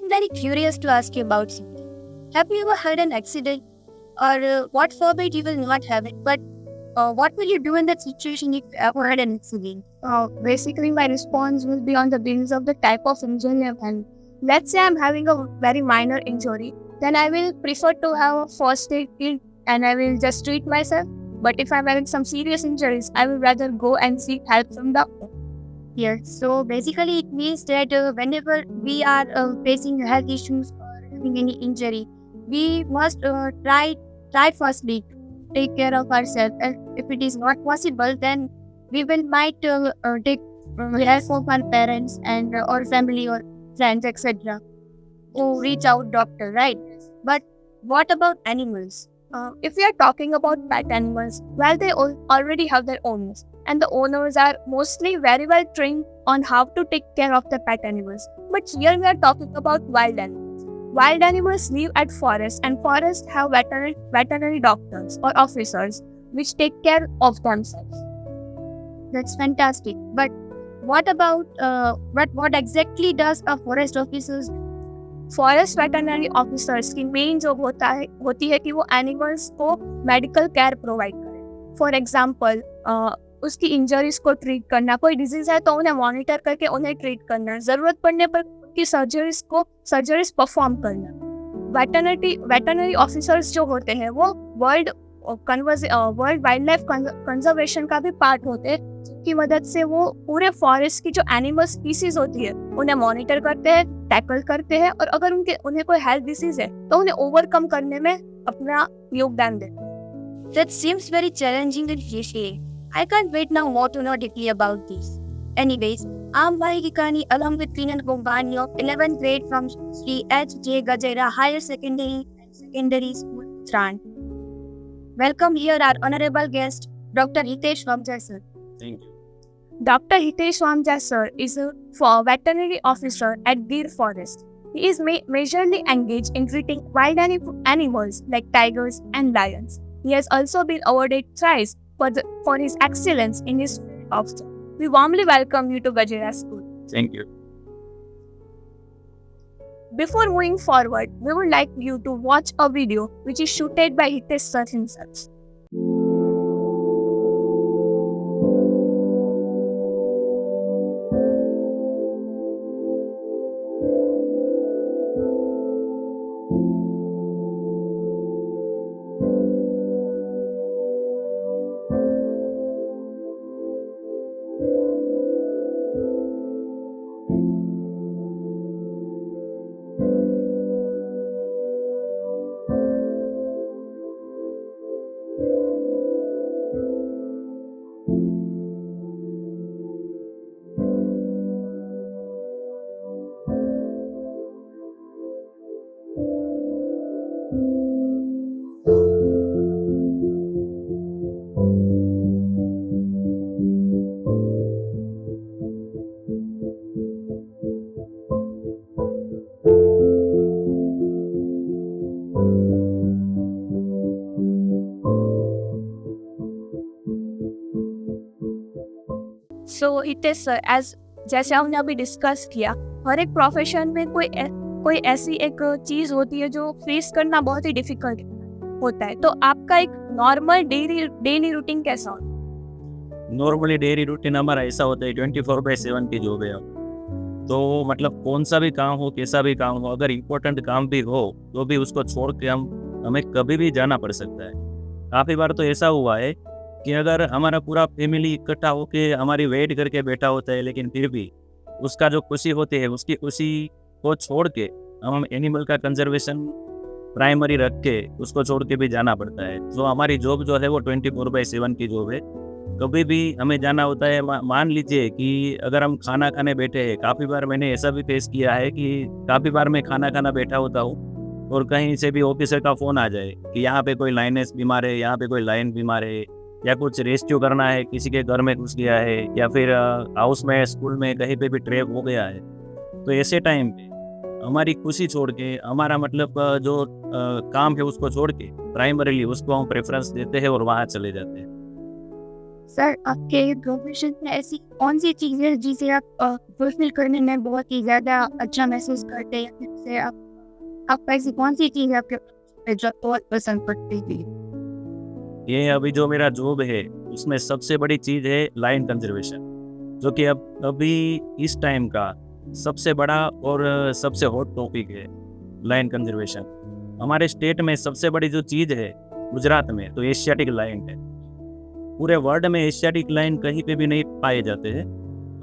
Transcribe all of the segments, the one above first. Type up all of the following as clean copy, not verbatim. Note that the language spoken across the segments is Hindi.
I'm very curious to ask you about something. Have you ever had an accident? Or what forbid you will not have it, but what will you do in that situation if you ever had an accident? Basically, my response will be on the basis of the type of injury I've had. Let's say I'm having a very minor injury, then I will prefer to have a first aid kit and I will just treat myself. But if I'm having some serious injuries, I will rather go and seek help from doctor. Here, so basically, it means that whenever we are facing health issues or having any injury, we must try firstly to take care of ourselves. And if it is not possible, then we will might take help of our parents and or family or friends, etc. to reach out doctor, right? But what about animals? If we are talking about pet animals, well, they already have their owners, and the owners are mostly very well trained on how to take care of the pet animals. But here we are talking about wild animals. Wild animals live at forests, and forests have veterinary doctors or officers which take care of themselves. That's fantastic. But what about what exactly does a forest officer do? Forest veterinary officers की मेन जॉब होती है कि वो एनिमल्स को मेडिकल केयर प्रोवाइड करें. फॉर एग्जांपल, उसकी इंजरीज को ट्रीट करना, कोई डिजीज है तो उन्हें मॉनिटर करके उन्हें ट्रीट करना, जरूरत पड़ने पर उनकी सर्जरीज परफॉर्म करना. वेटरनरी ऑफिसर्स जो होते हैं वो वर्ल्ड वाइल्ड लाइफ कंजर्वेशन का भी पार्ट होते हैं, जिनकी मदद से वो पूरे फॉरेस्ट की जो एनिमल स्पीसीज होती है उन्हें मॉनिटर करते हैं, टैकल करते हैं, और अगर उन्हें कोई हेल्थ डिसीज है तो उन्हें ओवरकम करने में अपना योगदान देते हैं. That seems very challenging and risky. I can't wait now more to know deeply about this. Anyways, I'm Vahi Kikani along with Pinan Gombani of 11th grade from Sri H.J. Gajera Higher Secondary and Secondary School, Uttarakhand. Welcome here our honorable guest, Dr. Hitesh Wamja sir. Thank you. Dr. Hitesh Wamja sir is a veterinary officer at Gir Forest. He is majorly engaged in treating wild animals like tigers and lions. He has also been awarded thrice for his excellence in his field of study. We warmly welcome you to Gajera School. Thank you. Before moving forward, we would like you to watch a video which is shooted by Hitesh sir himself. So Hitesh sir, जैसे हमने अभी डिस्कस किया, हर एक प्रोफेशन में कोई ऐसी एक चीज होती है जो फेस करना बहुत ही डिफिकल्ट होता है. तो आपका एक नॉर्मल डेली रूटीन कैसा होता है? नॉर्मली डेली रूटीन हमारा ऐसा होता है 24/7 की जॉब है. तो मतलब कौन सा भी काम हो, कैसा भी काम हो, अगर इम्पोर्टेंट काम भी हो तो भी उसको छोड़ के हमें कभी भी जाना पड़ सकता है. काफ़ी बार तो ऐसा हुआ है कि अगर हमारा पूरा फैमिली इकट्ठा होके हमारी वेट करके बैठा होता है, लेकिन फिर भी उसका जो खुशी होती है उसकी खुशी को छोड़ के हम एनिमल का कंजर्वेशन प्राइमरी रख के उसको छोड़ के भी जाना पड़ता है. तो हमारी जॉब जो है वो 24/7 की जॉब है. कभी भी हमें जाना होता है. मान लीजिए कि अगर हम खाना खाने बैठे हैं, काफ़ी बार मैंने ऐसा भी फेस किया है कि काफ़ी बार मैं खाना खाना बैठा होता हूँ और कहीं से भी ऑफिसर का फ़ोन आ जाए कि यहाँ पे कोई लाइनेस बीमार है, यहाँ पे कोई लाइन बीमार है, या कुछ रेस्क्यू करना है, किसी के घर में घुस गया है, या फिर हाउस में, स्कूल में कहीं पे भी ट्रैप हो गया है. तो ऐसे टाइम पे हमारी खुशी छोड़ के, हमारा मतलब जो काम है उसको छोड़ के प्राइमरीली उसको हम प्रेफरेंस देते हैं और वहाँ चले जाते हैं. सर, आपके प्रोफेशन में ऐसी कौन सी चीज़ है जिसे आप फुलफिल करने में बहुत ही ज़्यादा अच्छा महसूस करते हैं, या फिर से आपको ऐसी कौन सी चीज़ है आपके प्रोफेशन में जो आपको बहुत पसंद पड़ती है? ये अभी जो मेरा जॉब है उसमें सबसे बड़ी चीज़ है लाइन कंजर्वेशन, जो कि अब अभी इस टाइम का सबसे बड़ा और सबसे हॉट टॉपिक है। लाइन कंजर्वेशन हमारे स्टेट में सबसे बड़ी जो चीज़ है गुजरात में तो एशियाटिक लाइन है। पूरे वर्ल्ड में एशियाटिक लाइन कहीं पे भी नहीं पाए जाते हैं।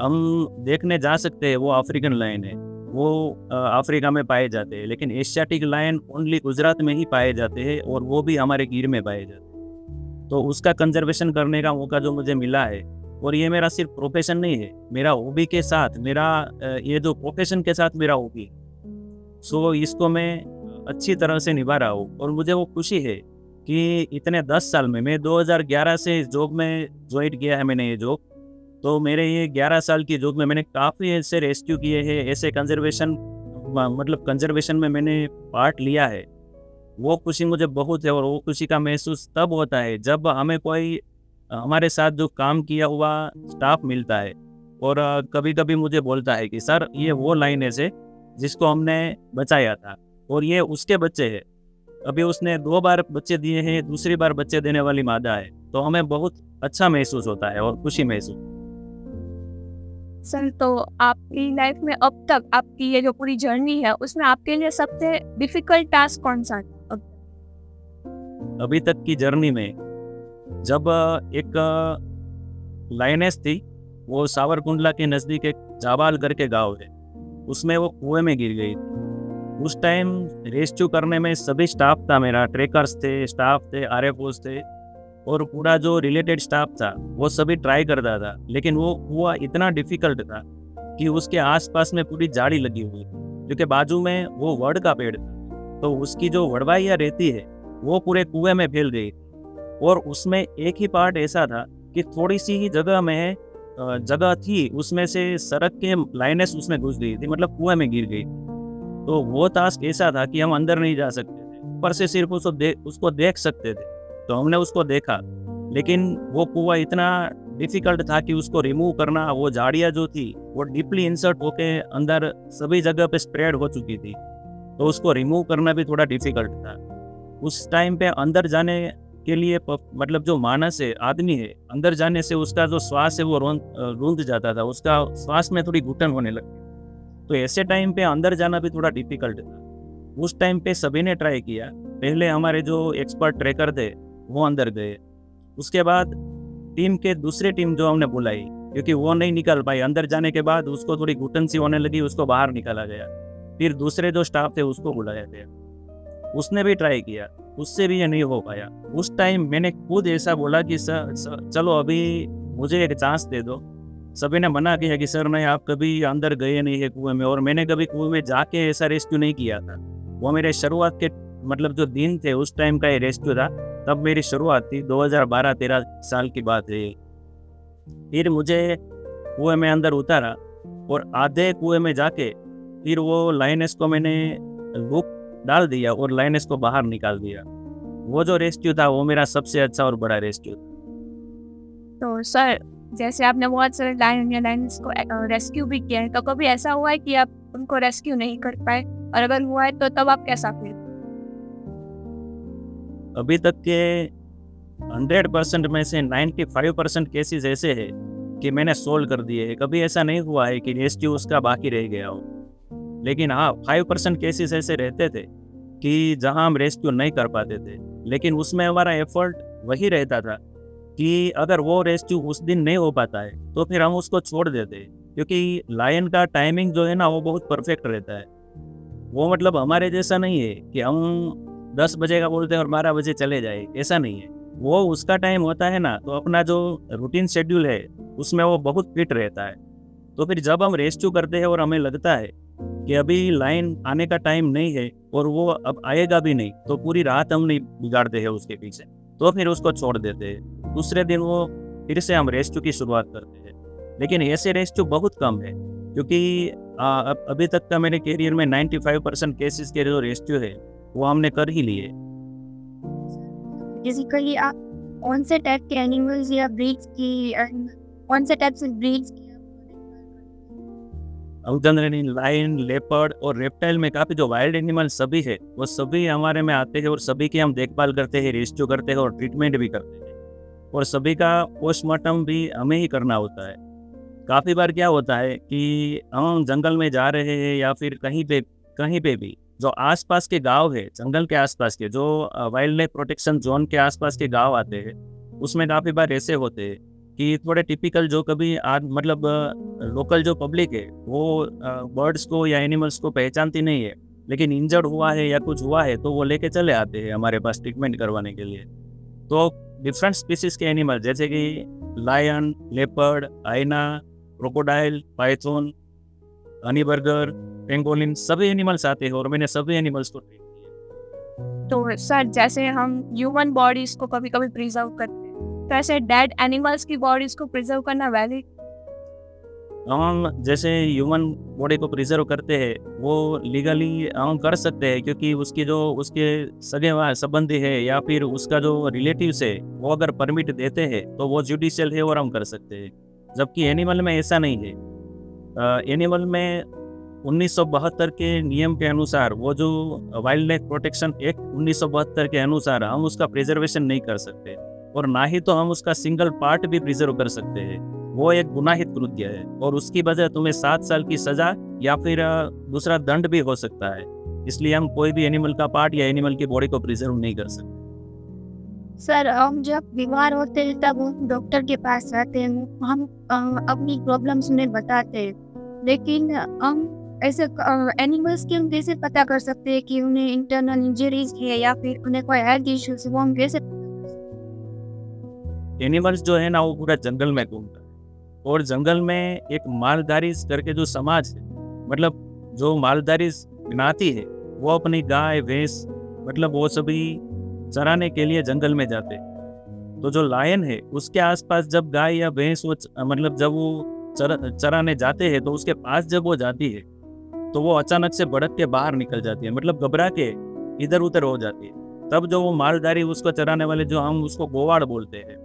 हम देखने जा सकते हैं, वो अफ्रीकन लाइन है, वो अफ्रीका में पाए जाते हैं, लेकिन एशियाटिक लाइन ओनली गुजरात में ही पाए जाते हैं और वो भी हमारे गिर में पाए जाते हैं। तो उसका कंजर्वेशन करने का मौका जो मुझे मिला है, और ये मेरा सिर्फ प्रोफेशन नहीं है, मेरा हॉबी के साथ, मेरा ये जो प्रोफेशन के साथ मेरा हॉबी, सो इसको मैं अच्छी तरह से निभा रहा हूँ। और मुझे वो खुशी है कि इतने 10 साल में, मैं 2011 से इस जॉब में ज्वाइन किया है मैंने ये जॉब, तो मेरे ये 11 साल की जॉब में मैंने काफ़ी ऐसे रेस्क्यू किए हैं, ऐसे कंजर्वेशन मतलब कंजर्वेशन में मैंने पार्ट लिया है। वो खुशी मुझे बहुत है, और वो खुशी का महसूस तब होता है जब हमें कोई हमारे साथ जो काम किया हुआ स्टाफ मिलता है और कभी-कभी मुझे बोलता है कि सर ये वो लाइनें है जिसको हमने बचाया था और ये उसके बच्चे हैं। अभी उसने 2 बार बच्चे दिए हैं, दूसरी बार बच्चे देने वाली मादा है, तो हमें बहुत अच्छा महसूस होता है और खुशी महसूस। सर, तो आपकी लाइफ में अब तक आपकी ये जो पूरी जर्नी है उसमें आपके लिए सबसे डिफिकल्ट टास्क कौन सा था अभी तक की जर्नी में जब एक लाइनेस थी, वो सावरकुंडला के नज़दीक एक जाबाल करके गांव है, उसमें वो कुएं में गिर गई थी। उस टाइम रेस्क्यू करने में सभी स्टाफ था, मेरा ट्रेकर्स थे, स्टाफ थे, आरएफओस थे, और पूरा जो रिलेटेड स्टाफ था वो सभी ट्राई करता था, लेकिन वो कुआं इतना डिफिकल्ट था कि उसके आसपास में पूरी जाड़ी लगी हुई थी, क्योंकि बाजू में वो वड़ का पेड़ था, तो उसकी जो वड़वाइयाँ रहती है वो पूरे कुएं में फैल गई थी। और उसमें एक ही पार्ट ऐसा था कि थोड़ी सी ही जगह में जगह थी, उसमें से सड़क के लाइनेस उसमें घुस गई थी, मतलब कुएं में गिर गई। तो वो टास्क ऐसा था कि हम अंदर नहीं जा सकते थे, ऊपर से सिर्फ उसको देख सकते थे। तो हमने उसको देखा, लेकिन वो कुआं इतना डिफिकल्ट था कि उसको रिमूव करना, वो झाड़ियाँ जो थी वो डीपली इंसर्ट होके अंदर सभी जगह पे स्प्रेड हो चुकी थी, तो उसको रिमूव करना भी थोड़ा डिफिकल्ट था। उस टाइम पे अंदर जाने के लिए मतलब जो मानस है, आदमी है, अंदर जाने से उसका जो श्वास है वो रूंध जाता था, उसका श्वास में थोड़ी घुटन होने लगती। तो ऐसे टाइम पे अंदर जाना भी थोड़ा डिफिकल्ट था। उस टाइम पे सभी ने ट्राई किया। पहले हमारे जो एक्सपर्ट ट्रेकर थे वो अंदर गए, उसके बाद टीम के दूसरे टीम जो हमने बुलाई, क्योंकि वो नहीं निकल पाई, अंदर जाने के बाद उसको थोड़ी घुटन सी होने लगी, उसको बाहर निकाला गया। फिर दूसरे जो स्टाफ थे उसको बुलाया गया, उसने भी ट्राई किया, उससे भी ये नहीं हो पाया। उस टाइम मैंने खुद ऐसा बोला कि सर चलो अभी मुझे एक चांस दे दो। सभी ने मना किया कि सर नहीं, आप कभी अंदर गए नहीं है कुएं में, और मैंने कभी कुएं में जाके ऐसा रेस्क्यू नहीं किया था। वो मेरे शुरुआत के मतलब जो दिन थे उस टाइम का ये रेस्क्यू था, तब मेरी शुरुआत थी, 2012-13 साल की बात है। फिर मुझे कुएं में अंदर उतारा और आधे कुएं में जाके फिर वो लाइनेस को मैंने लूप डाल दिया और लाइनेस को बाहर निकाल दिया। वो जो रेस्क्यू था वो मेरा सबसे अच्छा और बड़ा रेस्क्यू था। तो सर, जैसे आपने बहुत सारे लाइन्स को रेस्क्यू भी किया है, तो कभी ऐसा हुआ है कि आप उनको रेस्क्यू नहीं कर पाए, और अगर हुआ है तो तब आप कैसा फील? अभी तक के 100% में से 95% केसेस ऐसे हैं कि मैंने सोल्व कर दिए हैं। कभी ऐसा नहीं हुआ है कि रेस्क्यू उसका बाकी रह गया हो, लेकिन हाँ 5% केसेस ऐसे रहते थे कि जहाँ हम रेस्क्यू नहीं कर पाते थे, लेकिन उसमें हमारा एफर्ट वही रहता था कि अगर वो रेस्क्यू उस दिन नहीं हो पाता है तो फिर हम उसको छोड़ देते, क्योंकि लायन का टाइमिंग जो है ना वो बहुत परफेक्ट रहता है। वो मतलब हमारे जैसा नहीं है कि हम 10 बजे का बोलते हैं और 12 बजे चले जाए, ऐसा नहीं है। वो उसका टाइम होता है ना, तो अपना जो रूटीन शेड्यूल है उसमें वो बहुत फिट रहता है। तो फिर जब हम रेस्क्यू करते हैं और हमें लगता है कि अभी लाइन आने का टाइम नहीं है और वो अब आएगा भी नहीं, तो पूरी रात हम नहीं बिगाड़ते हैं उसके पीछे, तो फिर उसको छोड़ देते हैं। दूसरे दिन वो फिर से हम रेस्क्यू की शुरुआत करते हैं। लेकिन ऐसे रेस्क्यू बहुत कम है, क्योंकि अभी तक का मेरे करियर में 95% केसेस के जो रेस्क्यू है वो हमने कर ही लिए। बेसिकली आप कौन से टाइप के एनिमल्स या ब्रीड्स की कौन से टाइप से ब्रीड्स की अब जनरली लायन, लेपर्ड और रेप्टाइल में काफ़ी जो वाइल्ड एनिमल सभी है वो सभी हमारे में आते हैं और सभी की हम देखभाल करते हैं, रेस्क्यू करते हैं और ट्रीटमेंट भी करते हैं और सभी का पोस्टमार्टम भी हमें ही करना होता है। काफ़ी बार क्या होता है कि हम जंगल में जा रहे हैं या फिर कहीं पे भी जो आसपास के गांव है, जंगल के आसपास के जो वाइल्ड लाइफ प्रोटेक्शन जोन के आसपास के गांव आते हैं, उसमें काफ़ी बार ऐसे होते हैं कि थोड़े टिपिकल जो कभी आज मतलब लोकल जो पब्लिक है वो बर्ड्स को या एनिमल्स को पहचानती नहीं है, लेकिन इंजर्ड हुआ है या कुछ हुआ है तो वो लेके चले आते हैं हमारे पास ट्रीटमेंट करवाने के लिए। तो डिफरेंट स्पीसीज के एनिमल जैसे कि lion, leopard, hyena, crocodile, python, honey badger, pangolin सभी एनिमल्स आते हैं और मैंने सभी एनिमल्स को ट्रीट किया। तो सर जैसे हम ह्यूमन बॉडीज को कभी कभी प्रिजर्व करते हैं, तो ऐसे डेड एनिमल्स की बॉडीज को प्रिजर्व करना वैलिड? हम जैसे ह्यूमन बॉडी को प्रिजर्व करते हैं वो लीगली हम कर सकते हैं, क्योंकि उसके सगे संबंधी है या फिर उसका जो रिलेटिव्स है वो अगर परमिट देते हैं तो वो जुडिशियल है और हम कर सकते हैं। जबकि एनिमल में ऐसा नहीं है। एनिमल में 1972 के नियम के अनुसार वो जो वाइल्ड लाइफ प्रोटेक्शन एक्ट 1972 के अनुसार हम उसका प्रिजर्वेशन नहीं कर सकते और ना ही तो हम उसका सिंगल पार्ट भी प्रिजर्व कर सकते हैं। वो एक गुनाहित कृत्य है और उसकी वजह तुम्हें 7 साल की सजा या फिर दूसरा दंड भी हो सकता है। इसलिए हम कोई भी एनिमल का पार्ट या एनिमल की बॉडी को प्रिजर्व नहीं कर सकते। सर हम जब बीमार होते हैं तब हम डॉक्टर के पास जाते हैं, हम अपनी प्रॉब्लम्स उन्हें बताते हैं, लेकिन हम ऐसे एनिमल्स की हम कैसे पता कर सकते हैं कि उन्हें इंटरनल इंजरीज है या फिर उन्हें कोई हेल्थ इश्यूज है, वो हम कैसे पता कर सकते हैं? एनिमल्स जो है ना वो पूरा जंगल में घूमता है और जंगल में एक मालधारी करके जो समाज है, मतलब जो मालधारी ज्ञाति है वो अपनी गाय भैंस मतलब वो सभी चराने के लिए जंगल में जाते हैं। तो जो लायन है उसके आसपास जब गाय या भैंस मतलब जब वो चराने जाते हैं तो उसके पास जब वो जाती है तो वो अचानक से भड़क के बाहर निकल जाती है, मतलब घबरा के इधर उधर हो जाती है। तब जो वो मालधारी उसको चराने वाले जो हम उसको गोवाड़ बोलते हैं,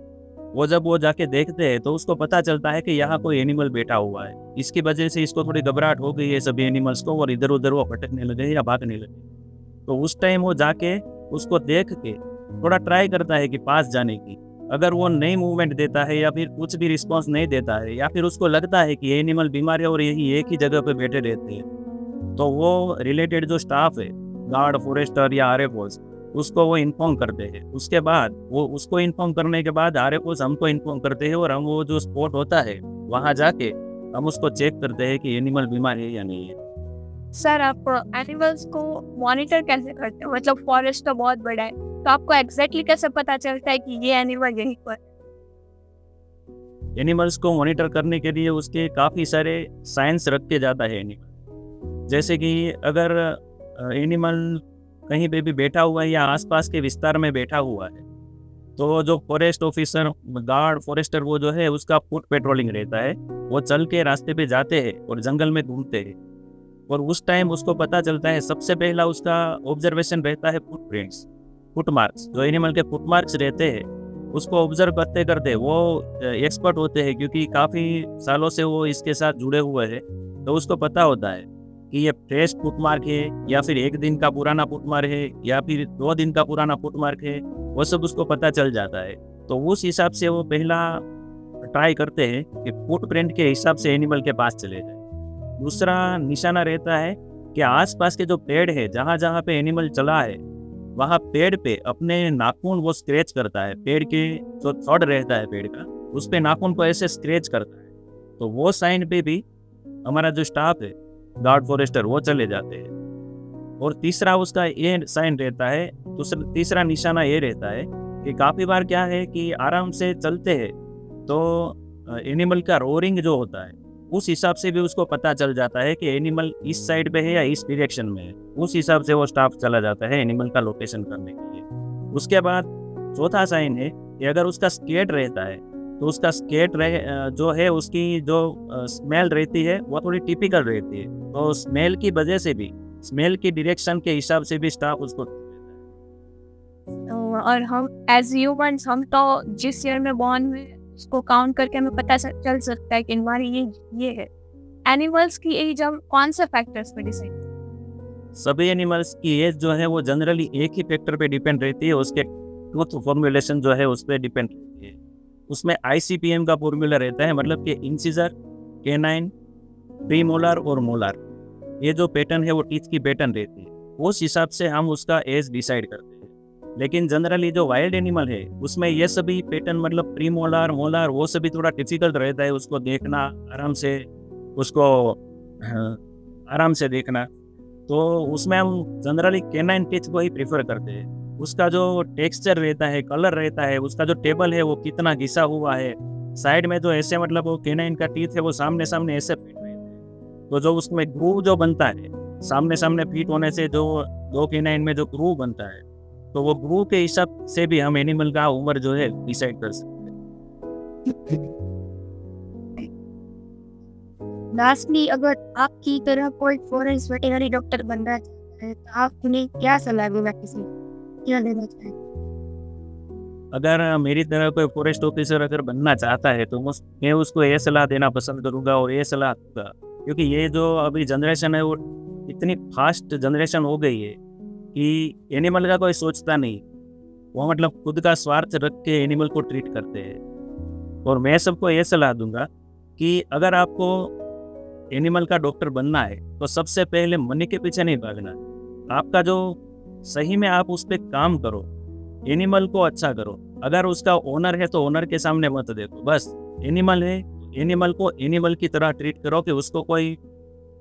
वो जब वो जाके देखते हैं तो उसको पता चलता है कि यहाँ कोई एनिमल बैठा हुआ है। इसकी वजह से इसको थोड़ी घबराहट हो गई है सभी एनिमल्स को और इधर उधर वो भटकने लगे या भागने लगे। तो उस टाइम वो जाके उसको देख के थोड़ा ट्राई करता है कि पास जाने की। अगर वो नहीं मूवमेंट देता है या फिर कुछ भी रिस्पॉन्स नहीं देता है या फिर उसको लगता है कि एनिमल बीमार है और यही एक ही जगह पे बैठे रहते हैं, तो वो रिलेटेड जो स्टाफ है, गार्ड, फॉरेस्टर या आरएफओस, उसको वो इन्फॉर्म करते हैं। उसके बाद वो उसको इन्फॉर्म करने के बाद आरएफओस हमको इन्फॉर्म करते हैं और हम वो जो स्पॉट होता है वहाँ जाके हम उसको चेक करते हैं कि एनिमल बीमार है या नहीं है। सर आप एनिमल्स को मॉनिटर कैसे करते हो? मतलब फॉरेस्ट तो बहुत बड़ा है, तो आपको एग्जैक्टली कैसे पता चलता है कि ये एनिमल यहीं पर? एनिमल्स को मॉनिटर करने के लिए उसके काफ़ी सारे साइंस रखे जाता है एनिमल। जैसे कि अगर एनिमल कहीं पे भी बैठा हुआ है या आसपास के विस्तार में बैठा हुआ है तो जो फॉरेस्ट ऑफिसर, गार्ड, फॉरेस्टर वो जो है उसका फुट पेट्रोलिंग रहता है। वो चल के रास्ते पे जाते हैं और जंगल में घूमते हैं और उस टाइम उसको पता चलता है, सबसे पहला उसका ऑब्जर्वेशन रहता है फुट प्रिंट्स, फुट मार्क्स। जो एनिमल के फुट मार्क्स रहते हैं उसको ऑब्जर्व करते करते वो एक्सपर्ट होते हैं, क्योंकि काफ़ी सालों से वो इसके साथ जुड़े हुए हैं। तो उसको पता होता है कि ये फ्रेश फुट मार्क है या फिर 1 दिन का पुराना फुट मार्क है या फिर 2 दिन का पुराना फुट मार्क है, वो सब उसको पता चल जाता है। तो उस हिसाब से वो पहला ट्राई करते हैं कि फुट प्रिंट के हिसाब से एनिमल के पास चले जाए। दूसरा निशाना रहता है कि आसपास के जो पेड़ है, जहाँ जहाँ पे एनिमल चला है वहाँ पेड़ पे अपने नाखून वो स्क्रैच करता है। पेड़ के जो थड़ रहता है पेड़ का, उस पे नाखून को ऐसे स्क्रैच करता है। तो वो साइन पे भी हमारा जो स्टाफ है, गार्ड, फॉरेस्टर, वो चले जाते हैं। और तीसरा उसका ये साइन रहता है, तीसरा निशाना ये रहता है कि काफ़ी बार क्या है कि आराम से चलते हैं तो एनिमल का रोरिंग जो होता है उस हिसाब से भी उसको पता चल जाता है कि एनिमल इस साइड पे है या इस डायरेक्शन में है। उस हिसाब से वो स्टाफ चला जाता है एनिमल का लोकेशन करने के लिए। उसके बाद चौथा साइन है कि अगर उसका स्केट रहता है तो उसका स्केट जो है उसकी जो स्मेल रहती है वो थोड़ी टिपिकल रहती है। तो स्मेल की वजह से भी, स्मेल की डायरेक्शन के हिसाब से भी स्टाफ उसको तो और हम एज ह्यूमंस हम तो जिस ईयर में बॉर्न हुए उसको काउंट करके हमें पता चल सकता है कि हमारी ये है। एनिमल्स की एज हम कौन से फैक्टर्स पे डिसाइड? सभी एनिमल्स की एज जो है वो जनरली एक ही फैक्टर पे डिपेंड रहती है, उसके टूथ फॉर्मुलेशन जो है उस पर डिपेंड रहती है। उसमें ICPM का फॉर्मूला रहता है, मतलब कि इंसिजर, कैनाइन, प्रीमोलर और मोलर, ये जो पैटर्न है वो टीथ की पैटर्न रहती है, उस हिसाब से हम उसका एज डिसाइड करते हैं। लेकिन जनरली जो वाइल्ड एनिमल है उसमें ये सभी पैटर्न, मतलब प्रीमोलर, मोलर, वो सभी थोड़ा डिफिकल्ट रहता है उसको देखना, आराम से उसको आराम से देखना। तो उसमें हम जनरली कैनाइन टीथ को ही प्रेफर करते हैं। उसका जो टेक्सचर रहता है, कलर रहता है, उसका जो टेबल है वो कितना घिसा हुआ है, साइड में जो ऐसे मतलब वो कैनाइन का टीथ है वो सामने सामने ऐसे फिट रहते हैं, तो जो उसमें ग्रूव जो बनता है, सामने सामने फिट होने से जो दो कैनाइन में जो ग्रूव बनता है, तो वो ग्रूव के हिसाब से भी हम एनिमल का उम्र जो है डिसाइड कर सकते हैं। लास्टली, अगर आपकी तरह कोई फॉरेस्ट वेटरनरी डॉक्टर बनना चाहता है तो आप उन्हें क्या सलाह देना क्या देना चाहेंगे? अगर मेरी तरह कोई फॉरेस्ट ऑफिसर अगर बनना चाहता है तो मैं उसको ये सलाह देना पसंद करूँगा और ये सलाह दूँगा, क्योंकि ये जो अभी जनरेशन है वो इतनी फास्ट जनरेशन हो गई है कि एनिमल का कोई सोचता नहीं, वो मतलब खुद का स्वार्थ रख के एनिमल को ट्रीट करते हैं। और मैं सबको ये सलाह दूंगा कि अगर आपको एनिमल का डॉक्टर बनना है तो सबसे पहले मनी के पीछे नहीं भागना, आपका जो सही में आप उस पर काम करो, एनिमल को अच्छा करो। अगर उसका ओनर है तो ओनर के सामने मत देखो, बस एनिमल है, एनिमल को एनिमल की तरह ट्रीट करो कि उसको कोई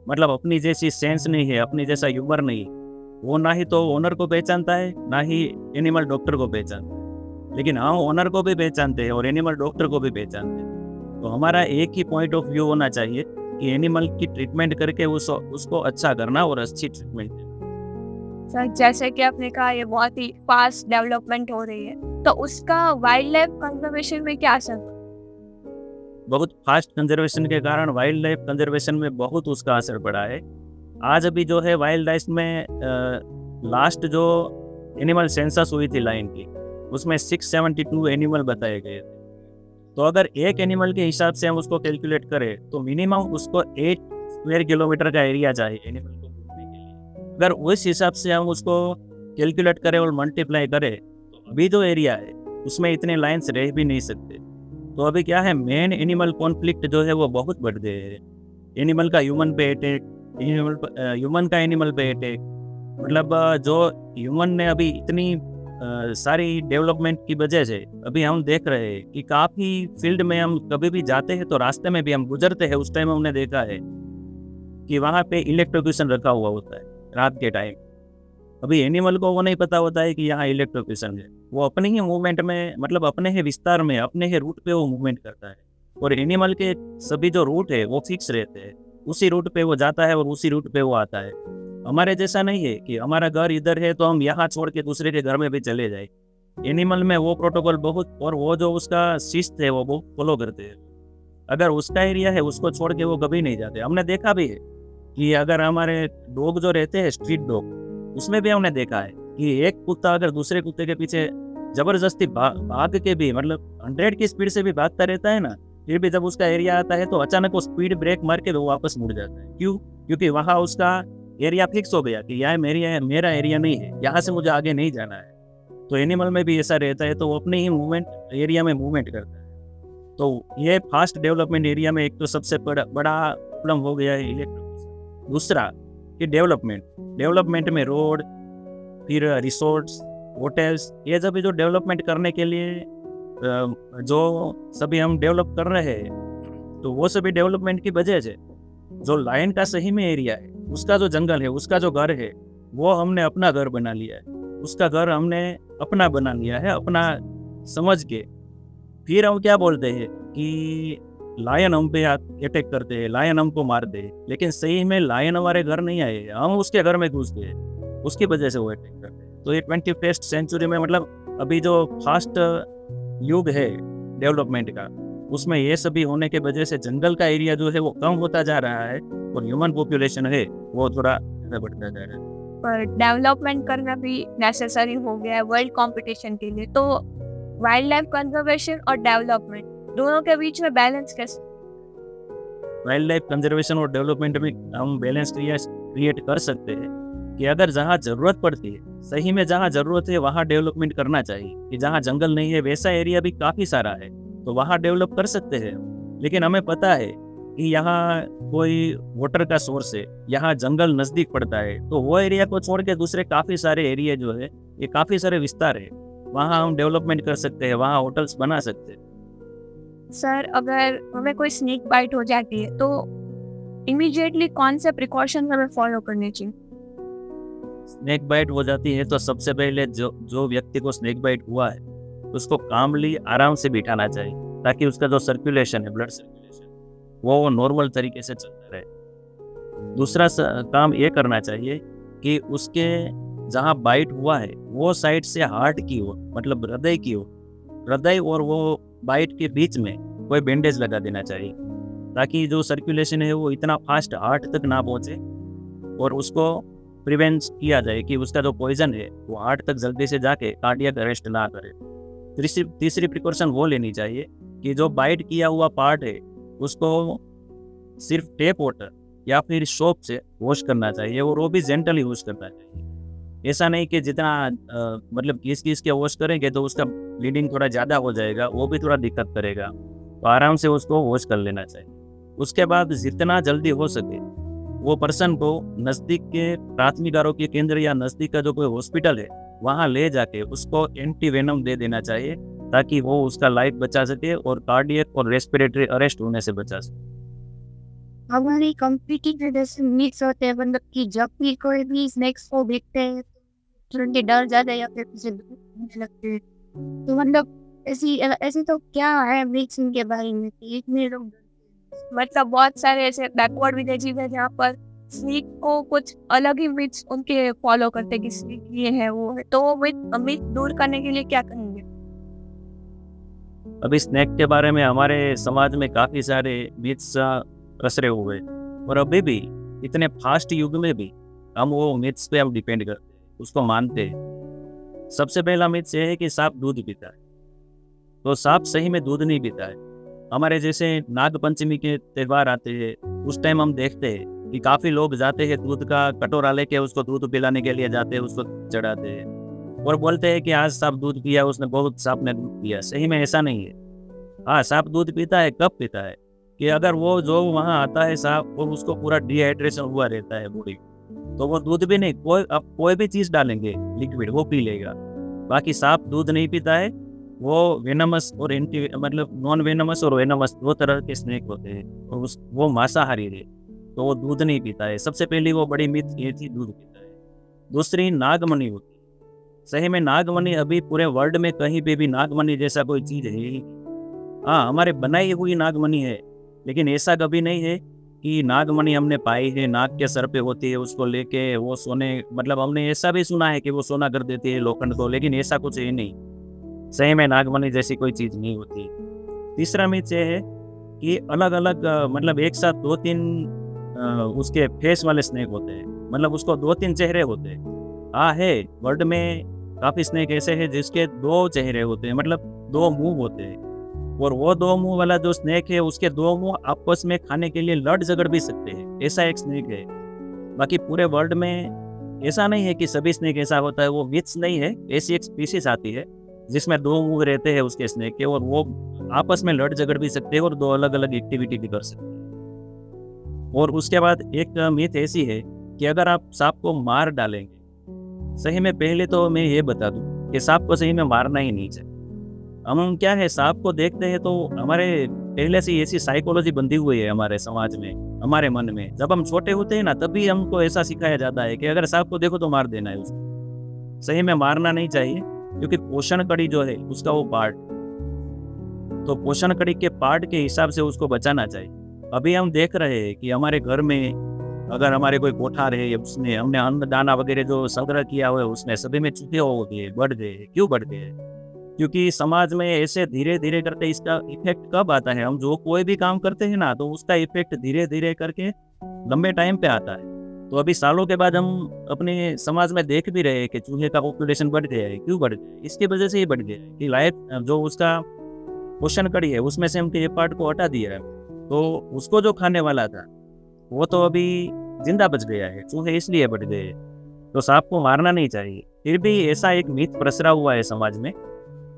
मतलब अपनी जैसी सेंस नहीं है, अपनी जैसा ह्यूमर नहीं, वो ना ही तो ओनर को पहचानता है ना ही एनिमल डॉक्टर को पहचानता है। लेकिन हाँ, ओनर को भी पहचानते हैं और एनिमल डॉक्टर को भी पहचानते हैं। तो हमारा एक ही पॉइंट ऑफ व्यू होना चाहिए कि एनिमल की ट्रीटमेंट करके उसको अच्छा करना और अच्छी ट्रीटमेंट देना। सर, जैसे कि आपने कहा ये बहुत ही फास्ट डेवलपमेंट हो रही है, तो उसका वाइल्ड लाइफ कंजर्वेशन में क्या असर? बहुत फास्ट कंजर्वेशन के कारण वाइल्ड लाइफ कंजर्वेशन में बहुत उसका असर पड़ा है। आज अभी जो है वाइल्ड लाइफ में लास्ट जो एनिमल सेंसस हुई थी लाइन की, उसमें 672 एनिमल बताए गए थे। तो अगर एक एनिमल के हिसाब से हम उसको कैलकुलेट करें तो मिनिमम उसको 8 स्क्वायर किलोमीटर का एरिया चाहिए एनिमल को घूमने के लिए। अगर उस हिसाब से हम उसको कैलकुलेट करें और मल्टीप्लाई करें तो अभी जो एरिया है उसमें इतने लाइन्स रह भी नहीं सकते। तो अभी क्या है, मेन एनिमल कॉन्फ्लिक्ट जो है वो बहुत बढ़ गए हैं। एनिमल का ह्यूमन पे अटैक, ह्यूमन का एनिमल पे अटैक, मतलब जो ह्यूमन ने अभी इतनी सारी डेवलपमेंट की वजह से अभी हम देख रहे हैं कि काफ़ी फील्ड में हम कभी भी जाते हैं तो रास्ते में भी हम गुजरते हैं, उस टाइम हमने देखा है कि वहाँ पे इलेक्ट्रोक्यूशन रखा हुआ होता है रात के टाइम। अभी एनिमल को वो नहीं पता होता है कि यहाँ इलेक्ट्रोक्यूशन है, वो अपने ही मूवमेंट में, मतलब अपने ही विस्तार में, अपने ही रूट पे वो मूवमेंट करता है। और एनिमल के सभी जो रूट है वो फिक्स रहते हैं, उसी रूट पे वो जाता है और उसी रूट पे वो आता है। हमारे जैसा नहीं है कि हमारा घर इधर है तो हम यहाँ छोड़ के दूसरे के घर में भी चले जाए। एनिमल में वो प्रोटोकॉल बहुत, और वो जो उसका शिस्त है वो फॉलो करते हैं। अगर उसका एरिया है उसको छोड़ के वो कभी नहीं जाते। हमने देखा भी है कि अगर हमारे डॉग जो रहते हैं स्ट्रीट डॉग, उसमें भी हमने देखा है कि एक कुत्ता अगर दूसरे कुत्ते के पीछे जबरदस्ती भाग के भी, मतलब 100 की स्पीड से भी भागता रहता है ना, फिर भी जब उसका एरिया आता है तो अचानक वो स्पीड ब्रेक मार के वो वापस मुड़ जाता है। क्यों? क्योंकि वहाँ उसका एरिया फिक्स हो गया कि यह मेरा एरिया नहीं है, यहाँ से मुझे आगे नहीं जाना है। तो एनिमल में भी ऐसा रहता है, तो वो अपने ही मूवमेंट एरिया में मूवमेंट करता है। तो ये फास्ट डेवलपमेंट एरिया में एक तो सबसे बड़ा प्रॉब्लम हो गया है इलेक्ट्रिक। दूसरा कि डेवलपमेंट में रोड, फिर रिसोर्ट्स, होटल्स, ये सभी जो डेवलपमेंट करने के लिए जो सभी हम डेवलप कर रहे हैं, तो वो सभी डेवलपमेंट की वजह से जो लायन का सही में एरिया है, उसका जो जंगल है, उसका जो घर है, वो हमने अपना घर बना लिया है। उसका घर हमने अपना बना लिया है, अपना समझ के। फिर हम क्या बोलते हैं कि लायन हम पे अटैक करते हैं, लायन हमको मारते हैं, लेकिन सही में लायन हमारे घर नहीं आए, हम उसके घर में घुस गए, उसकी वजह से वो अटैक करते हैं। तो ये 21st सेंचुरी में, मतलब अभी जो फास्ट युग है डेवलपमेंट का, उसमें ये सभी होने के वजह से जंगल का एरिया जो है वो कम होता जा रहा है और ह्यूमन पॉपुलेशन है वो थोड़ा बढ़ता जा रहा है। पर डेवलपमेंट करना भी नेसेसरी हो गया है वर्ल्ड कंपटीशन के लिए। तो वाइल्ड लाइफ कंजर्वेशन और डेवलपमेंट दोनों के बीच में बैलेंस कैसे? वाइल्ड लाइफ कंजर्वेशन और डेवलपमेंट में हम बैलेंस क्रिएट कर सकते हैं कि अगर जहाँ ज़रूरत पड़ती है, सही में जहाँ ज़रूरत है वहाँ डेवलपमेंट करना चाहिए। कि जहाँ जंगल नहीं है वैसा एरिया भी काफ़ी सारा है, तो वहाँ डेवलप कर सकते हैं। लेकिन हमें पता है कि यहाँ कोई वाटर का सोर्स है, यहाँ जंगल नज़दीक पड़ता है, तो वो एरिया को छोड़ के दूसरे काफ़ी सारे एरिया जो है, ये काफ़ी सारे विस्तार है, वहाँ हम डेवलपमेंट कर सकते हैं, वहाँ होटल्स बना सकते हैं। सर, अगर हमें कोई स्नेक बाइट हो जाती है तो इमीडिएटली कौन से प्रिकॉशन हमें फॉलो करने चाहिए? स्नेक बाइट हो जाती है तो सबसे पहले जो व्यक्ति को स्नेक बाइट हुआ है उसको कामली आराम से बिठाना चाहिए, ताकि उसका जो सर्कुलेशन है, ब्लड सर्कुलेशन, वो नॉर्मल तरीके से चलता रहे। दूसरा काम ये करना चाहिए कि उसके जहाँ बाइट हुआ है वो साइड से हार्ट की ओर, मतलब हृदय की ओर, हृदय और वो बाइट के बीच में कोई बैंडेज लगा देना चाहिए, ताकि जो सर्कुलेशन है वो इतना फास्ट हार्ट तक ना पहुँचे और उसको प्रिवेंट किया जाए कि उसका जो पॉइजन है वो हार्ट तक जल्दी से जाके कार्डियक अरेस्ट ना करे। तीसरी प्रिकॉशन वो लेनी चाहिए कि जो बाइट किया हुआ पार्ट है उसको सिर्फ टेप वाटर या फिर सोप से वॉश करना चाहिए, और वो भी जेंटली वॉश करना चाहिए। ऐसा नहीं कि जितना मतलब घिस के वॉश करेंगे तो उसका ब्लीडिंग थोड़ा ज़्यादा हो जाएगा, वो भी थोड़ा दिक्कत करेगा, तो आराम से उसको वॉश कर लेना चाहिए। उसके बाद जितना जल्दी हो सके वो पर्सन को नज़दीक के प्राथमिक आरोग्य केंद्र या नज़दीक का जो कोई हॉस्पिटल है वहाँ ले जाके उसको एंटी वेनम दे देना चाहिए, ताकि वो उसका लाइफ बचा सके और कार्डियक और रेस्पिरेटरी अरेस्ट होने से बचा सके। हमारी कम्पीटिटिव जैसे मिक्स होते हैं, मतलब कि जब भी कोई भी स्नैक्स को देखते हैं तुरंत ही डर जाते हैं या फिर उसे भूख लगती है। तो मतलब ऐसी तो क्या है मिक्सिंग के बारे में कि इतने लोग मतलब बहुत सारे ऐसे बैकवर्ड विलेजेस हैं जहाँ पर स्नेक को कुछ अलग ही मिथ्स उनके फॉलो करते हैं कि स्नेक ये है वो है, तो वो मिथ दूर करने के लिए क्या करेंगे? अभी स्नैक के बारे में हमारे समाज में काफ़ी सारे मिथ्स प्रसरे हुए, और अभी भी इतने फास्ट युग में भी हम वो मिथ्स पे हम डिपेंड करते हैं, उसको मानते हैं। सबसे पहला मिथ्स ये है कि सांप दूध पीता है, तो सांप सही में दूध नहीं पीता है। हमारे जैसे नाग पंचमी के त्यौहार आते हैं, उस टाइम हम देखते हैं कि काफ़ी लोग जाते हैं दूध का कटोरा लेके, उसको दूध पिलाने के लिए जाते हैं, उसको चढ़ाते हैं और बोलते हैं कि आज सांप दूध पिया, उसने बहुत सांप ने दूध पिया। सही में ऐसा नहीं है। हाँ, सांप दूध पीता है, कब पीता है कि अगर वो जो वहाँ आता है सांप और उसको पूरा डिहाइड्रेशन हुआ रहता है बॉडी, तो वो दूध भी नहीं, कोई भी चीज़ डालेंगे लिक्विड वो पी लेगा। बाकी सांप दूध नहीं पीता है, वो वेनमस और एंटी मतलब नॉन वेनमस और वेनमस दो तरह के स्नेक होते हैं, और वो मांसाहारी है, तो वो दूध नहीं पीता है। सबसे पहली वो बड़ी मिथ ये थी, दूध पीता है। दूसरी नागमणि होती है। सही में नागमणि अभी पूरे वर्ल्ड में कहीं पे भी नागमणि जैसा कोई चीज़ है ही। हाँ, हमारे बनाई हुई नागमणि है, लेकिन ऐसा कभी नहीं है कि नागमणि हमने पाई है, नाग के सर पे होती है, उसको लेके वो सोने, मतलब हमने ऐसा भी सुना है कि वो सोना कर देती है लोखंड को, लेकिन ऐसा कुछ है नहीं। सही में नागमणि जैसी कोई चीज़ नहीं होती। तीसरा मिथ ये है कि अलग अलग मतलब एक साथ 2-3 उसके फेस वाले स्नेक होते हैं, मतलब उसको 2-3 चेहरे होते हैं। हाँ है, वर्ल्ड में काफ़ी स्नेक ऐसे हैं जिसके 2 चेहरे होते हैं, मतलब 2 मुंह होते हैं, और वो 2 मुंह वाला जो स्नेक है उसके 2 मुंह आपस में खाने के लिए लड़ झगड़ भी सकते हैं, ऐसा एक स्नेक है। बाकी पूरे वर्ल्ड में ऐसा नहीं है कि सभी स्नेक ऐसा होता है, वो मिथ्स नहीं है। ऐसी एक स्पीशीज आती है जिसमें 2 मुंह रहते हैं उसके स्नेक के, और वो आपस में लड़ झगड़ भी सकते हैं और 2 अलग अलग एक्टिविटी भी कर सकते हैं। और उसके बाद एक मिथ ऐसी है कि अगर आप सांप को मार डालेंगे, सही में पहले तो मैं ये बता दूं कि सांप को सही में मारना ही नहीं चाहिए। हम क्या है, सांप को देखते हैं तो हमारे पहले से ऐसी साइकोलॉजी बंधी हुई है हमारे समाज में, हमारे मन में। जब हम छोटे होते हैं ना, तभी हमको ऐसा सिखाया जाता है कि अगर सांप को देखो तो मार देना है उसको। सही में मारना नहीं चाहिए, क्योंकि पोषण कड़ी जो है उसका वो पार्ट, तो पोषण कड़ी के पार्ट के हिसाब से उसको बचाना चाहिए। अभी हम देख रहे हैं कि हमारे घर में अगर हमारे कोई कोठार है, उसने हमने अन्न दाना वगैरह जो संग्रह किया हुआ है उसमें सभी में चूहे हो गए, बढ़ गए। क्यों बढ़ गए? क्योंकि समाज में ऐसे धीरे धीरे करके इसका इफेक्ट कब आता है, हम जो कोई भी काम करते हैं ना, तो उसका इफेक्ट धीरे धीरे करके लंबे टाइम पे आता है। तो अभी सालों के बाद हम अपने समाज में देख भी रहे हैं कि चूहे का पॉपुलेशन बढ़ गया है। क्यों बढ़ गया है? इसकी वजह से ही बढ़ गया है कि लाइफ जो उसका पोषण कड़ी है उसमें से हमने ये पार्ट को हटा दिया है, तो उसको जो खाने वाला था वो तो अभी जिंदा बच गया है। चूहे इसलिए बढ़ गए हैं। तो सांप को मारना नहीं चाहिए। फिर भी ऐसा एक मिथ प्रसरा हुआ है समाज में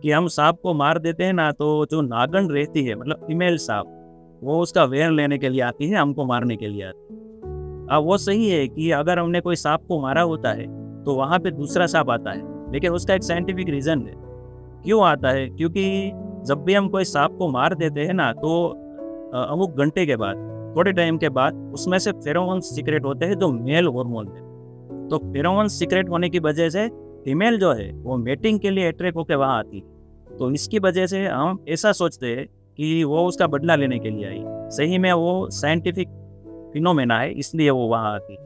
कि हम सांप को मार देते हैं ना, तो जो नागन रहती है मतलब फीमेल सांप, वो उसका वेर लेने के लिए आती है, हमको मारने के लिए आती है। अब वो सही है कि अगर हमने कोई सांप को मारा होता है तो वहाँ पे दूसरा सांप आता है, लेकिन उसका एक साइंटिफिक रीजन है। क्यों आता है? क्योंकि जब भी हम कोई सांप को मार देते हैं ना, तो अमुक घंटे के बाद, थोड़े टाइम के बाद उसमें से फेरोमोन्स सीक्रेट होते हैं जो मेल हार्मोन है। तो फेरोमोन्स सीक्रेट होने की वजह से फीमेल जो है वो मेटिंग के लिए अट्रैक्ट होकर वहाँ आती है। तो इसकी वजह से हम ऐसा सोचते हैं कि वो उसका बदला लेने के लिए आई। सही में वो साइंटिफिक फिनोमेना है, इसलिए वो वहाँ आती है।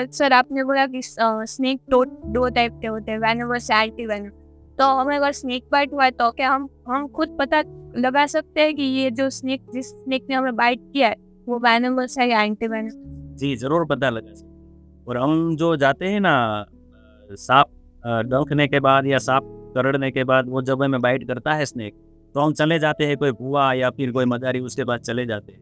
सर आपने बोला कि स्नेक दो टाइप के होते हैं, वेनमस या एंटी वेनम। तो हमें अगर स्नेक बाइट हुआ है तो क्या हम खुद पता लगा सकते हैं कि ये जो जिस स्नेक ने हमें बाइट किया है वो वेनमस है या एंटी वेनम? जी जरूर पता लगा सकते हैं। और हम जो जाते हैं ना सांप डंखने के बाद या सांप करड़ने के बाद, वो जब हमें बाइट करता है स्नेक, तो हम चले जाते हैं, कोई भुआ या फिर कोई मदारी उसके बाद चले जाते हैं।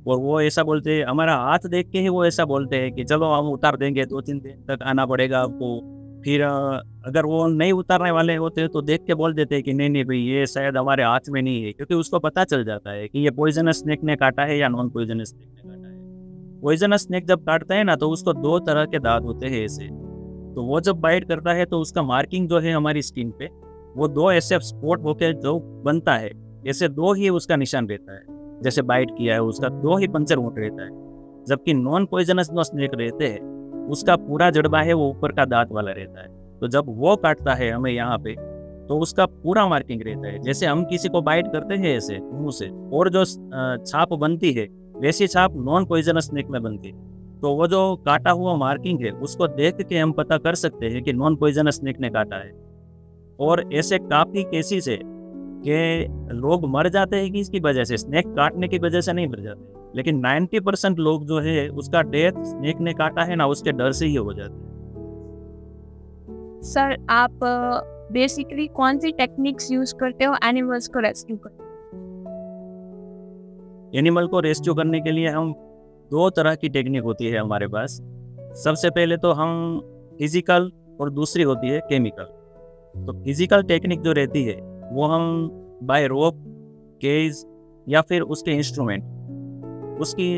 और वो ऐसा बोलते हैं, हमारा हाथ देख के ही वो ऐसा बोलते हैं कि चलो हम उतार देंगे, 2-3 दिन तक आना पड़ेगा आपको। फिर अगर वो नहीं उतारने वाले होते हैं तो देख के बोल देते हैं कि नहीं नहीं भाई, ये शायद हमारे हाथ में नहीं है, क्योंकि उसको पता चल जाता है कि ये पॉइजनस स्नेक ने काटा है या नॉन पॉइजनस स्नेक ने काटा है। पॉइजनस स्नेक जब काटता है ना, तो उसको 2 तरह के दांत होते हैं ऐसे। तो वो जब बाइट करता है तो उसका मार्किंग जो है हमारी स्किन पे, वो 2 ऐसे स्पॉट होके जो बनता है, ऐसे 2 ही उसका निशान रहता है। जैसे बाइट किया है उसका 2 ही पंचर वुंड रहता है। जबकि नॉन पॉइजनस जो स्नेक रहते हैं उसका पूरा जड़बा है वो ऊपर का दांत वाला रहता है। तो जब वो काटता है हमें यहाँ पे, तो उसका पूरा मार्किंग रहता है। जैसे हम किसी को बाइट करते हैं ऐसे मुंह से, और जो छाप बनती है वैसी छाप नॉन पॉइजनस स्नेक में बनती है। तो वो जो काटा हुआ मार्किंग है उसको देख के हम पता कर सकते हैं कि नॉन पॉइजनस स्नेक ने काटा है। और ऐसे काफी केसेस है कि लोग मर जाते हैं कि इसकी वजह से, स्नेक काटने की वजह से नहीं मर जाते, लेकिन 90% लोग जो है उसका डेथ स्नेक ने काटा है ना उसके डर से ही हो जाते हैं। सर आप बेसिकली कौन सी टेक्निक्स यूज करते हो एनिमल्स को रेस्क्यू करने? एनिमल को रेस्क्यू करने के लिए हम 2 तरह की टेक्निक होती है हमारे पास। सबसे पहले तो हम फिजिकल और दूसरी होती है केमिकल। तो फिजिकल टेक्निक जो रहती है वो हम बाय रोप, केज या फिर उसके इंस्ट्रूमेंट, उसकी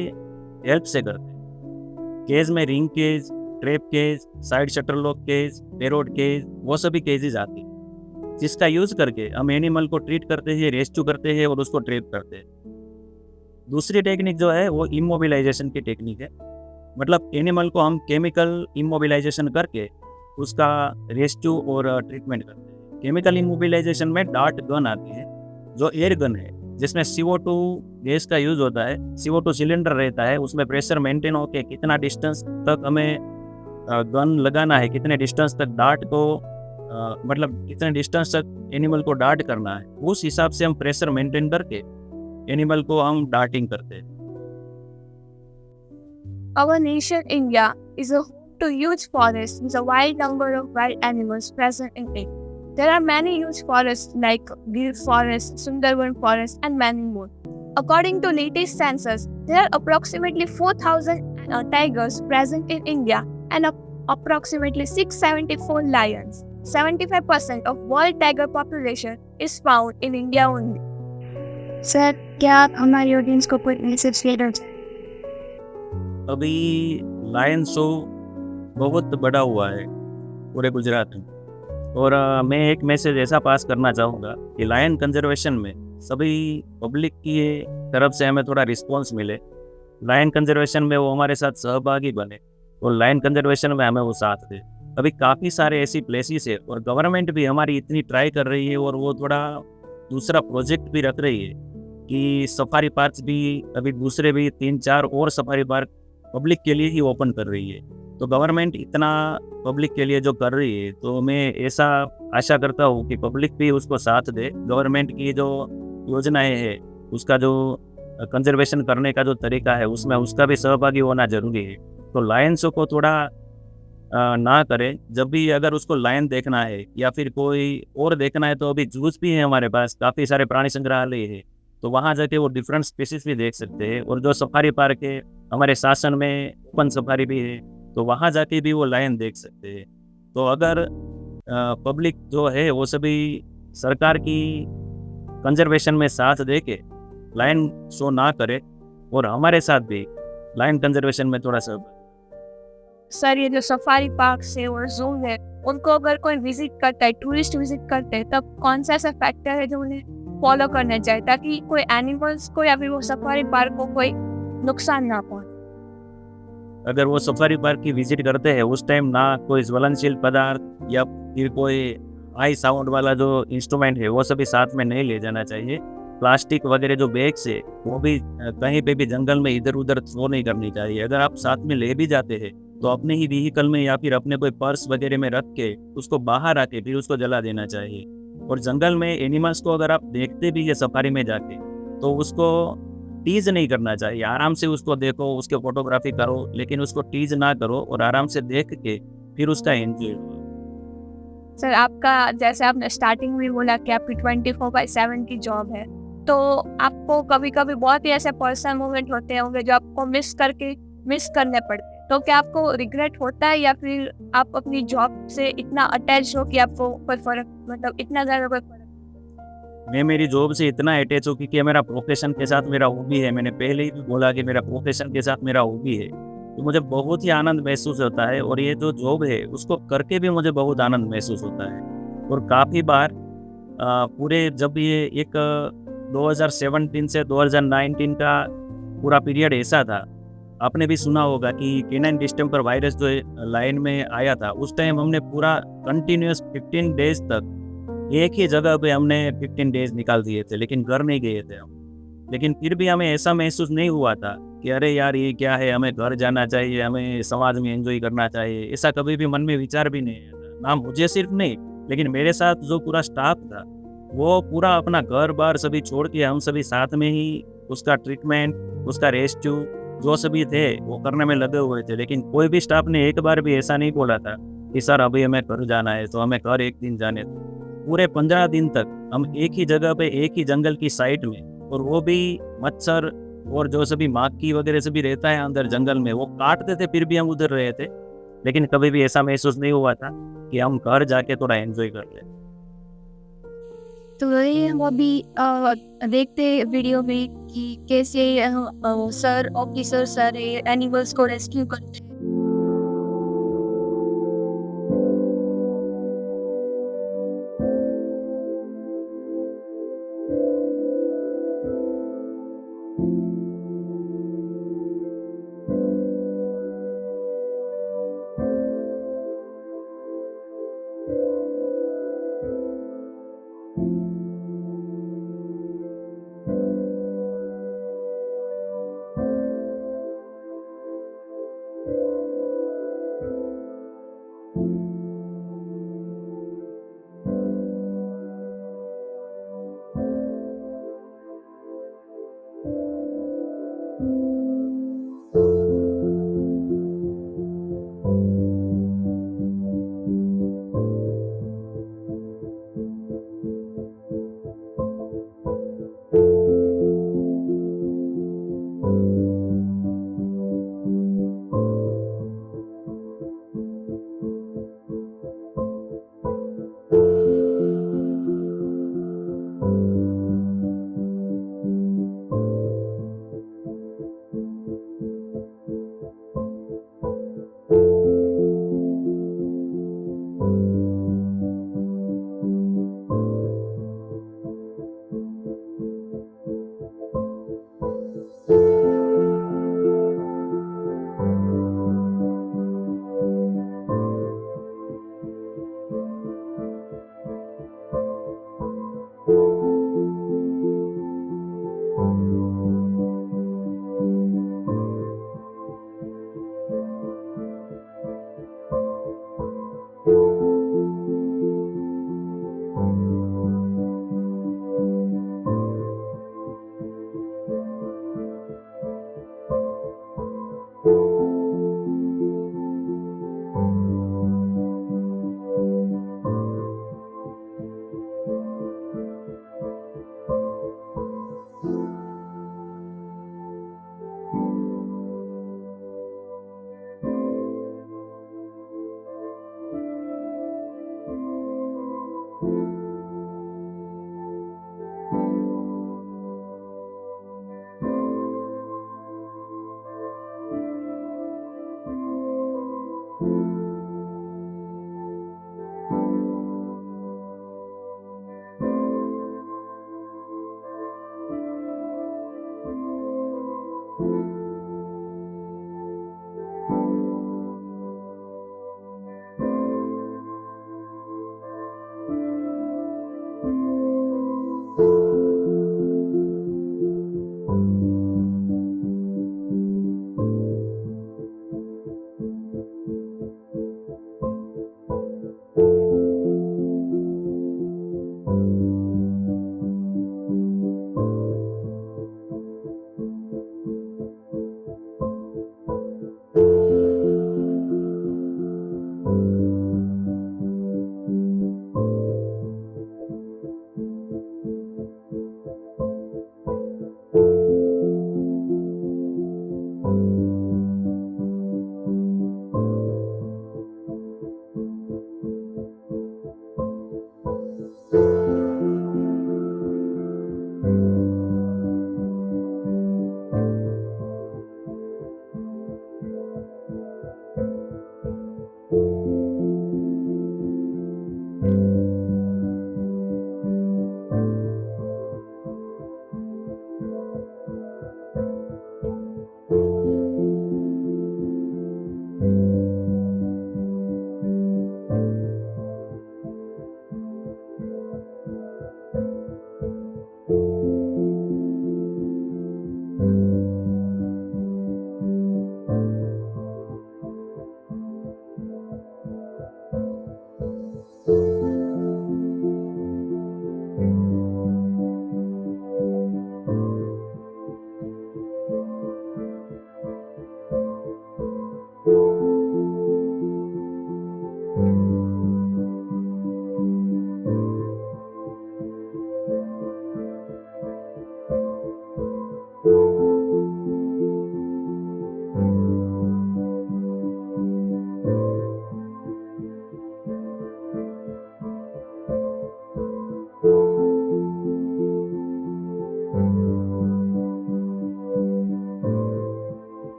हेल्प से करते हैं। केज में ring cage, trap cage, side shutter lock cage, पेरोड केज, वो सभी केजेस आती हैं, जिसका यूज करके हम एनिमल को ट्रीट करते हैं, रेस्क्यू करते हैं और उसको ट्रैप करते हैं। दूसरी टेक्निक जो है वो इमोबिलाइजेशन की टेक्निक है। मतलब एनिमल को हम केमिकल इमोबिलाइजेशन करके उसका रेस्क्यू और ट्रीटमेंट करते हैं। केमिकल इमोबिलाइजेशन में डार्ट गन आती है जो एयर गन है, जिसमें CO2 गैस का यूज होता है। CO2 सिलेंडर रहता है, उसमें प्रेशर मेंटेन होकर कितना डिस्टेंस तक हमें गन लगाना है, कितने डिस्टेंस तक डार्ट को मतलब कितने डिस्टेंस तक एनिमल को डार्ट करना है, उस हिसाब से हम प्रेशर मेंटेन करके एनिमल को हम डार्टिंग करते हैं। Our nation India is a home to huge forests with a wide number of wild animals present in it. There are many huge forests like Gir Forest, Sundarban Forest, and many more. According to latest census, there are approximately 4,000 tigers present in India and approximately 674 lions. 75% of world tiger population is found in India only. Sir क्या आप हमारी ऑडियंस को कोई मैसेज देना चाहें? अभी लायन शो बहुत बड़ा हुआ है पूरे गुजरात में, और मैं एक मैसेज ऐसा पास करना चाहूँगा कि लायन कंजर्वेशन में सभी पब्लिक की तरफ से हमें थोड़ा रिस्पॉन्स मिले, लायन कंजर्वेशन में वो हमारे साथ सहभागी बने और लायन कंजर्वेशन में हमें वो साथ दे। अभी काफ़ी सारे ऐसी प्लेसेस है और गवर्नमेंट भी हमारी इतनी ट्राई कर रही है और वो थोड़ा दूसरा प्रोजेक्ट भी रख रही है कि सफारी पार्क्स भी, अभी दूसरे भी 3-4 और सफारी पार्क पब्लिक के लिए ही ओपन कर रही है। तो गवर्नमेंट इतना पब्लिक के लिए जो कर रही है, तो मैं ऐसा आशा करता हूँ कि पब्लिक भी उसको साथ दे। गवर्नमेंट की जो योजनाएं हैं उसका जो कंजर्वेशन करने का जो तरीका है उसमें उसका भी सहभागी होना ज़रूरी है। तो लायंस को थोड़ा ना करें, जब भी अगर उसको लायन देखना है या फिर कोई और देखना है तो अभी जूस भी है हमारे पास, काफ़ी सारे प्राणी संग्रहालय है, तो वहाँ जाके वो डिफरेंट स्पीशीज़ भी देख सकते हैं। और जो सफारी पार्क है, हमारे शासन में ओपन सफारी भी है, तो वहाँ जाके भी वो लायन देख सकते हैं। तो अगर पब्लिक जो है वो सभी सरकार की कंजर्वेशन में साथ दे के लायन शो ना करे और हमारे साथ भी लायन कंजर्वेशन में थोड़ा सा सर ये जो सफारी पार्क है और जू है, उनको अगर कोई विजिट करता है, टूरिस्ट विजिट करते हैं, तब कौन सा ऐसा फैक्टर है जो उन्हें फॉलो करना चाहिए ताकि कोई एनिमल्स को या फिर वो सफारी पार्क को कोई नुकसान ना पहुंचे? अगर वो सफारी पार्क की विजिट करते हैं उस टाइम ना कोई ज्वलनशील पदार्थ या फिर कोई हाई साउंड वाला जो इंस्ट्रूमेंट है वो सभी साथ में नहीं ले जाना चाहिए। प्लास्टिक वगैरह जो बैग्स है वो भी कहीं पे भी जंगल में इधर उधर थ्रो नहीं करनी चाहिए। अगर आप साथ में ले भी जाते हैं तो अपने ही व्हीकल में या फिर अपने कोई पर्स वगैरह में रख के उसको बाहर आके फिर उसको जला देना चाहिए। और जंगल में एनिमल्स को अगर आप देखते भी है सफारी में जाके तो उसको टीज नहीं करना चाहिए। आराम से उसको देखो, उसके फोटोग्राफी करो, लेकिन उसको टीज ना करो और आराम से देख के फिर उसका एंजॉय करो। सर आपका, जैसे आपने स्टार्टिंग में बोला कि आपकी 24/7 की जॉब है, तो आपको कभी कभी बहुत ही ऐसे पर्सनल मोमेंट होते होंगे जो आपको मिस करने पड़ते हैं, तो क्या आपको रिग्रेट होता है या फिर आप अपनी जॉब से इतना अटैच हो कि आपको कोई फर्क, मतलब इतना ज़्यादा कोई फर्क? मैं मेरी जॉब से इतना अटैच हूँ क्योंकि मेरा प्रोफेशन के साथ मेरा हॉबी है। मैंने पहले ही भी बोला कि मेरा प्रोफेशन के साथ मेरा हॉबी है, तो मुझे बहुत ही आनंद महसूस होता है और ये जो जॉब है उसको करके भी मुझे बहुत आनंद महसूस होता है। और काफ़ी बार पूरे जब ये एक 2017 से 2019 का पूरा पीरियड ऐसा था, आपने भी सुना होगा कि कैनाइन डिस्टेम्पर वायरस जो लाइन में आया था, उस टाइम हमने पूरा कंटिन्यूअस 15 डेज तक एक ही जगह पे हमने 15 डेज निकाल दिए थे, लेकिन घर नहीं गए थे हम। लेकिन फिर भी हमें ऐसा महसूस नहीं हुआ था कि अरे यार ये क्या है, हमें घर जाना चाहिए, हमें समाज में एंजॉय करना चाहिए। ऐसा कभी भी मन में विचार भी नहीं आया था, ना मुझे सिर्फ नहीं, लेकिन मेरे साथ जो पूरा स्टाफ था वो पूरा अपना घर बार सभी छोड़ के हम सभी साथ में ही उसका ट्रीटमेंट, उसका रेस्क्यू जो सभी थे वो करने में लगे हुए थे। लेकिन कोई भी स्टाफ ने एक बार भी ऐसा नहीं बोला था कि सर अभी हमें घर जाना है तो हमें घर एक दिन जाने दो। पूरे 15 दिन तक हम एक ही जगह पे एक ही जंगल की साइड में, और वो भी मच्छर और जो सभी माखी वगैरह सभी रहता है अंदर जंगल में वो काटते थे, फिर भी हम उधर रहे थे। लेकिन कभी भी ऐसा महसूस नहीं हुआ था कि हम घर जाके थोड़ा एंजॉय कर ले। तो ये हम अभी देखते वीडियो में कि कैसे सर ऑफिसर सर एनिमल्स को रेस्क्यू करते हैं।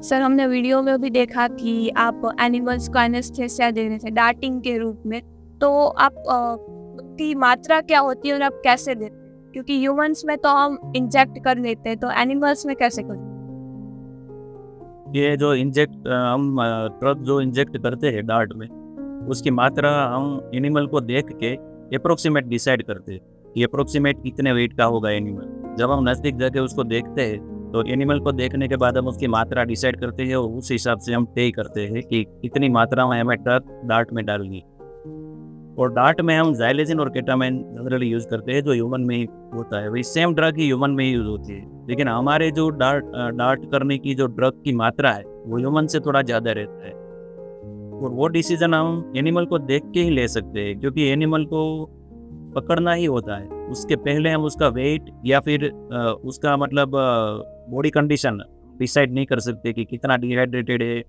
सर हमने वीडियो में भी देखा कि आप एनिमल्स को एनेस्थेसिया दे रहे थे डार्टिंग के रूप में, तो आप की मात्रा क्या होती है और आप कैसे देते हैं? क्योंकि ह्यूमंस में तो हम इंजेक्ट कर लेते हैं, तो एनिमल्स में कैसे करते हैं? ये जो हम ड्रग जो इंजेक्ट करते हैं डार्ट में, उसकी मात्रा हम एनिमल को देख के अप्रोक्सीमेट डिसाइड करते हैं कि अप्रोक्सीमेट कितने वेट का होगा एनिमल। जब हम नज़दीक जाके उसको देखते हैं तो एनिमल को देखने के बाद हम उसकी मात्रा डिसाइड करते हैं और उस हिसाब से हम तय करते हैं कि कितनी मात्रा में हमें ड्रग डार्ट में डालनी। और डार्ट में हम ज़ाइलेजिन और केटामाइन जनरली यूज़ करते हैं, जो ह्यूमन में ही होता है। वही सेम ड्रग ही ह्यूमन में ही यूज़ होती है, लेकिन हमारे जो डार्ट करने की जो ड्रग की मात्रा है वो ह्यूमन से थोड़ा ज़्यादा रहता है। और वो डिसीजन हम एनिमल को देख के ही ले सकते हैं, क्योंकि एनिमल को पकड़ना ही होता है। उसके पहले हम उसका वेट या फिर उसका मतलब बॉडी कंडीशन डिसाइड नहीं कर सकते कि कितना डिहाइड्रेटेड है,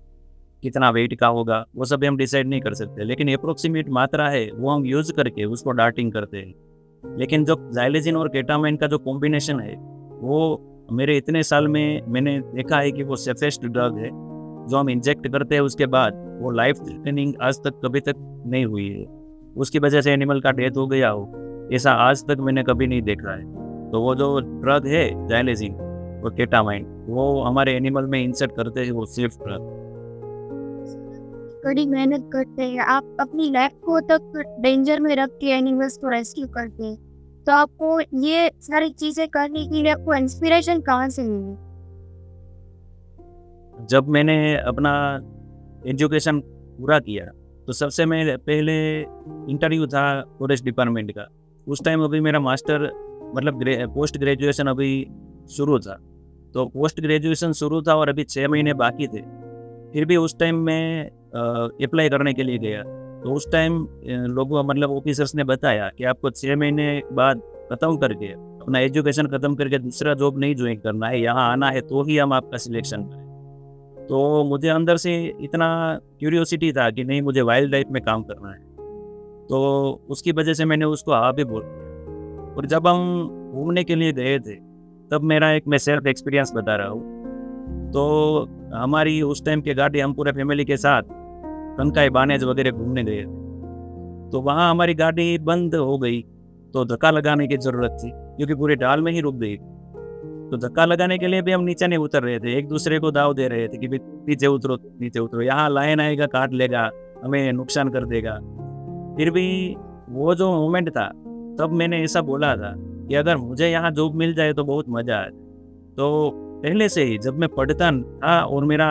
कितना वेट का होगा, वो सब हम डिसाइड नहीं कर सकते। लेकिन अप्रोक्सीमेट मात्रा है वो हम यूज़ करके उसको डार्टिंग करते हैं। लेकिन जो ज़ाइलेजिन और केटामाइन का जो कॉम्बिनेशन है, वो मेरे इतने साल में मैंने देखा है कि वो सेफेस्ट ड्रग है जो हम इंजेक्ट करते हैं। उसके बाद वो लाइफ थ्रेटनिंग आज तक कभी तक नहीं हुई है, उसकी वजह से एनिमल का डेथ हो गया हो, ऐसा आज तक मैंने कभी नहीं देखा है। तो वो जो ड्रग है ज़ाइलेजिन और केटामाइन, वो हमारे एनिमल में इंसर्ट करते हैं वो सेफ ड्रग। कड़ी मेहनत करते हैं, आप अपनी लाइफ को तक डेंजर में रख के एनिमल्स को रेस्क्यू करते हैं, तो आपको ये सारी चीजें करने के लिए आपको इंस्पिरेशन कहाँ से मिली? जब मैंने अपना एजुकेशन पूरा किया तो सबसे मैं पहले इंटरव्यू था फॉरेस्ट डिपार्टमेंट का। उस टाइम अभी मेरा मास्टर मतलब पोस्ट ग्रेजुएशन अभी शुरू था, तो पोस्ट ग्रेजुएशन शुरू था और अभी 6 महीने बाकी थे। फिर भी उस टाइम मैं अप्लाई करने के लिए गया, तो उस टाइम लोगों मतलब ऑफिसर्स ने बताया कि आपको 6 महीने बाद ख़त्म करके अपना एजुकेशन ख़त्म करके दूसरा जॉब नहीं ज्वाइन करना है, यहाँ आना है तो ही हम आपका सिलेक्शन करें। तो मुझे अंदर से इतना क्यूरियोसिटी था कि नहीं, मुझे वाइल्ड लाइफ में काम करना है, तो उसकी वजह से मैंने उसको हाँ भी बोल दिया। और जब हम घूमने के लिए गए थे तब मेरा एक मैं सेल्फ एक्सपीरियंस बता रहा हूँ। तो हमारी उस टाइम की गाड़ी, हम पूरे फैमिली के साथ कनकाई बानेज वगैरह घूमने गए थे, तो वहाँ हमारी गाड़ी बंद हो गई, तो धक्का लगाने की ज़रूरत थी क्योंकि पूरे डाल में ही रुक गई। तो धक्का लगाने के लिए भी हम नीचे नहीं उतर रहे थे, एक दूसरे को दाव दे रहे थे कि भाई नीचे उतरो, यहाँ लाइन आएगा काट लेगा, हमें नुकसान कर देगा। फिर भी वो जो मोमेंट था तब मैंने ऐसा बोला था कि अगर मुझे यहाँ जॉब मिल जाए तो बहुत मज़ा आए। तो पहले से ही जब मैं पढ़ता था और मेरा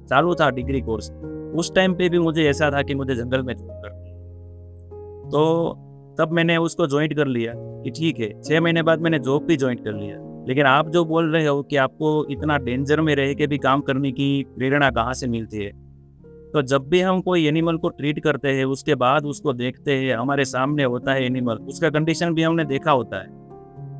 चालू था डिग्री कोर्स, उस टाइम पे भी मुझे ऐसा था कि मुझे जंगल में जॉब करनी है। तो तब मैंने उसको ज्वाइन कर लिया कि ठीक है। 6 महीने बाद मैंने जॉब भी ज्वाइन कर लिया। लेकिन आप जो बोल रहे हो कि आपको इतना डेंजर में रह के भी काम करने की प्रेरणा कहाँ से मिलती है, तो जब भी हम कोई एनिमल को ट्रीट करते हैं उसके बाद उसको देखते हैं, हमारे सामने होता है एनिमल, उसका कंडीशन भी हमने देखा होता है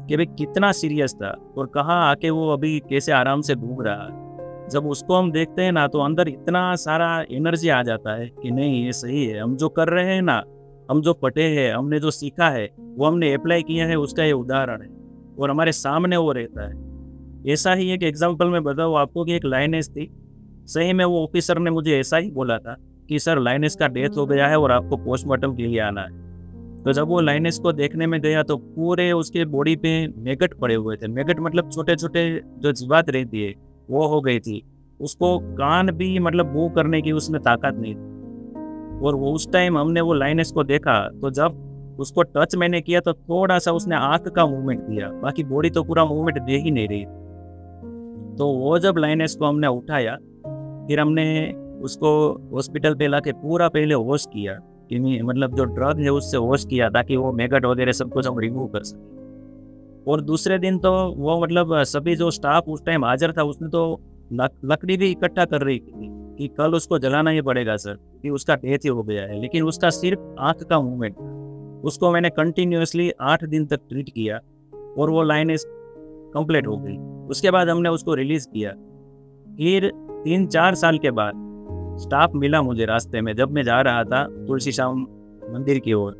कि भाई कितना सीरियस था और कहाँ आके वो अभी कैसे आराम से घूम रहा है। जब उसको हम देखते हैं ना तो अंदर इतना सारा एनर्जी आ जाता है कि नहीं ये सही है, हम जो कर रहे हैं ना, हम जो पढ़े हैं, हमने जो सीखा है वो हमने अप्लाई किया है, उसका ये उदाहरण है और हमारे सामने वो रहता है। ऐसा ही एक एग्जाम्पल मैं बताऊँ आपको कि एक लाइनेस थी, सही में वो ऑफिसर ने मुझे ऐसा ही बोला था कि सर लाइनेस का डेथ हो गया है और आपको पोस्टमार्टम के लिए आना है। तो जब वो लाइनेस को देखने में गया तो पूरे उसके बॉडी पे मैगट पड़े हुए थे। मैगट मतलब छोटे छोटे जो जीवात रहती है वो हो गई थी। उसको कान भी मतलब मूव करने की उसमें ताकत नहीं थी। और वो उस टाइम हमने वो लाइनेस को देखा तो जब उसको टच मैंने किया तो थोड़ा सा उसने आंख का मूवमेंट दिया, बाकी बॉडी तो पूरा मूवमेंट दे ही नहीं रही। तो वो जब लाइनेस को हमने उठाया, फिर हमने उसको हॉस्पिटल पे लाके पूरा पहले वॉश किया कि मतलब जो ड्रग है उससे वॉश किया ताकि वो मैगट वगैरह सब कुछ हम रिमूव कर सकें। और दूसरे दिन तो वो मतलब सभी जो स्टाफ उस टाइम हाजिर था उसने तो लकड़ी भी इकट्ठा कर रही थी कि कल उसको जलाना ही पड़ेगा सर, कि उसका डेथ ही हो गया है। लेकिन उसका सिर्फ आंख का मूवमेंट था। उसको मैंने कंटिन्यूसली 8 दिन तक ट्रीट किया और वो लाइनेस कंप्लीट हो गई। उसके बाद हमने उसको रिलीज किया। फिर 3-4 साल के बाद स्टाफ मिला मुझे रास्ते में, जब मैं जा रहा था तुलसी श्याम मंदिर की ओर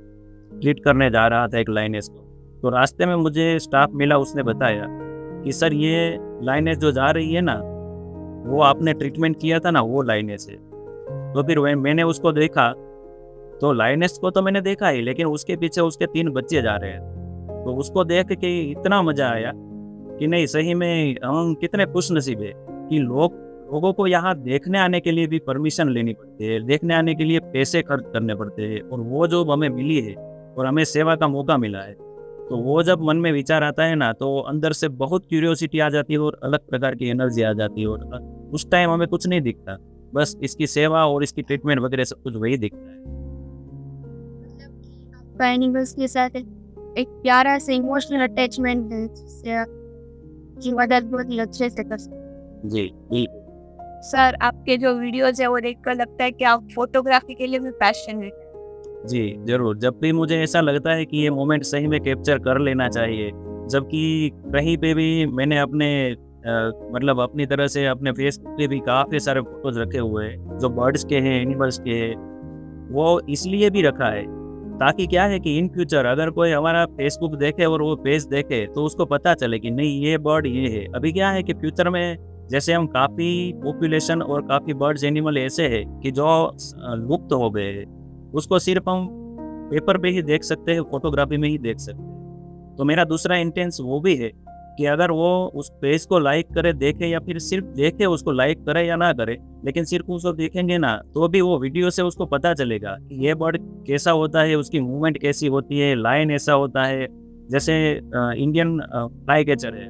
ट्रीट करने जा रहा था एक लाइनेस को। तो रास्ते में मुझे स्टाफ मिला, उसने बताया कि सर ये लाइनेस जो जा रही है ना, वो आपने ट्रीटमेंट किया था ना वो लाइनेस है। तो फिर मैंने उसको देखा, तो लाइनेस को तो मैंने देखा ही, लेकिन उसके पीछे उसके 3 बच्चे जा रहे हैं। तो उसको देख के इतना मजा आया कि नहीं, सही में हम कितने खुशनसीब है कि लोगों को यहाँ देखने आने के लिए भी परमिशन लेनी पड़ती है, देखने आने के लिए पैसे खर्च करने पड़ते हैं, और वो जो हमें मिली है और हमें सेवा का मौका मिला है, तो वो जब मन में विचार आता है ना, तो अंदर से बहुत क्यूरियोसिटी आ जाती है और अलग प्रकार की एनर्जी आ जाती है, और उस टाइम हमें कुछ नहीं दिखता, बस इसकी सेवा और इसकी ट्रीटमेंट वगैरह सब कुछ वही दिखता है। आपका एनिमल्स के साथ एक प्यारा से इमोशनल अटैचमेंट है, जिससे आप की मदद बहुत ही अच्छे से कर सकते जी बिल्कुल। सर, आपके जो वीडियोज है वो देखकर लगता है कि आप फोटोग्राफी के लिए भी पैशनेट हैं। जी, ज़रूर। जब भी मुझे ऐसा लगता है कि ये मोमेंट सही में कैप्चर कर लेना चाहिए, जबकि कहीं पे भी मैंने अपने मतलब अपनी तरह से अपने फेसबुक पे भी काफ़ी सारे फ़ोटोज़ रखे हुए हैं, जो बर्ड्स के हैं, एनिमल्स के हैं। वो इसलिए भी रखा है, ताकि क्या है कि इन फ्यूचर अगर कोई हमारा फेसबुक देखे और वो पेज देखे, तो उसको पता चले कि नहीं, ये बर्ड ये है। अभी क्या है कि फ्यूचर में जैसे हम काफ़ी पॉपुलेशन और काफ़ी बर्ड्स, एनिमल ऐसे हैं कि जो लुप्त हो गए हैं, उसको सिर्फ हम पेपर पे ही देख सकते हैं, फोटोग्राफी में ही देख सकते हैं। तो मेरा दूसरा इंटेंस वो भी है कि अगर वो उस पेज को लाइक करे, देखे, या फिर सिर्फ देखे, उसको लाइक करे या ना करे, लेकिन सिर्फ उसको देखेंगे ना, तो भी वो वीडियो से उसको पता चलेगा कि ये बर्ड कैसा होता है, उसकी मूवमेंट कैसी होती है, लाइन ऐसा होता है। जैसे इंडियन फ्लाई कैचर है,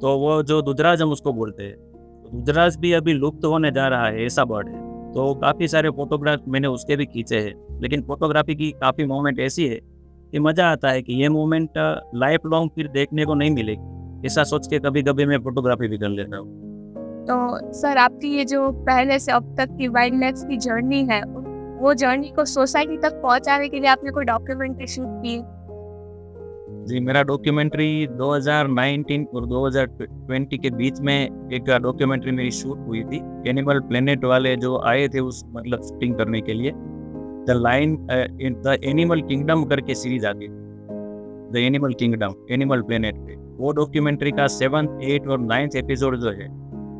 तो वो जो दुधराज हम उसको बोलते हैं, तो दुधराज भी अभी लुप्त होने जा रहा है, ऐसा बर्ड है। तो काफ़ी सारे फोटोग्राफ मैंने उसके भी खींचे हैं, लेकिन फोटोग्राफी की काफ़ी मोमेंट ऐसी है कि मज़ा आता है कि ये मोमेंट लाइफ लॉन्ग फिर देखने को नहीं मिलेगी। ऐसा सोच के कभी-कभी मैं फोटोग्राफी भी कर लेता हूँ। तो सर, आपकी ये जो पहले से अब तक की वाइल्ड लाइफ की जर्नी है, वो जर्नी को सोसाइटी तक पहुंचाने के लिए आपने कोई डॉक्यूमेंट्री शूट की? जी, मेरा डॉक्यूमेंट्री 2019 और 2020 के बीच में एक डॉक्यूमेंट्री मेरी शूट हुई थी। एनिमल प्लेनेट वाले जो आए थे उस मतलब शूटिंग करने के लिए, द एनिमल किंगडम करके सीरीज आती थी, the animal kingdom, animal planet पे। वो डॉक्यूमेंट्री का 7th, 8th और 9th एपिसोड जो है,